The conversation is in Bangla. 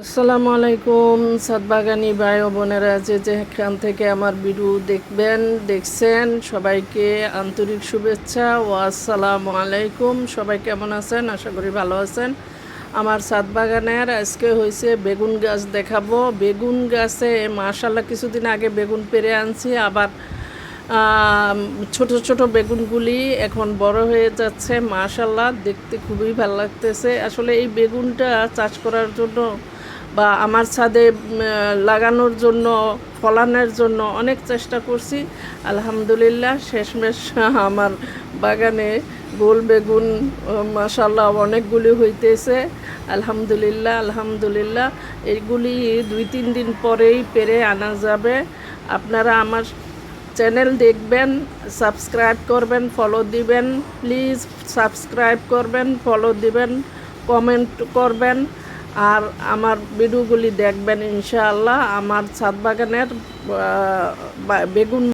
আসসালামু আলাইকুম সাদবাগানি ভাই ও বোনেরা, যেখান থেকে আমার ভিডিও দেখছেন সবাইকে আন্তরিক শুভেচ্ছা ও আসসালামু আলাইকুম। সবাই কেমন আছেন? আশা করি ভালো আছেন। আমার সাদবাগানের আজকে হয়েছে বেগুন গাছ দেখাবো। বেগুন গাছে মাশাআল্লাহ কিছুদিন আগে বেগুন পেরে আনছি, আবার ছোট ছোট বেগুনগুলি এখন বড় হয়ে যাচ্ছে। মাশাআল্লাহ দেখতে খুবই ভালো লাগতেছে। আসলে এই বেগুনটা চাষ করার জন্য বা আমার ছাদে লাগানোর জন্য, ফলানোর জন্য অনেক চেষ্টা করছি। আলহামদুলিল্লাহ শেষমেশ আমার বাগানে গোল বেগুন মাশাআল্লাহ অনেকগুলি হইতেছে। আলহামদুলিল্লাহ আলহামদুলিল্লাহ। এইগুলি 2-3 দিন পরেই পেরে আনা যাবে। আপনারা আমার চ্যানেল দেখবেন, সাবস্ক্রাইব করবেন, ফলো দিবেন। প্লিজ সাবস্ক্রাইব করবেন, ফলো দিবেন, কমেন্ট করবেন আর আমার ভিডিওগুলি দেখবেন ইনশাআল্লাহ। আমার ছাদ বাগানের বেগুন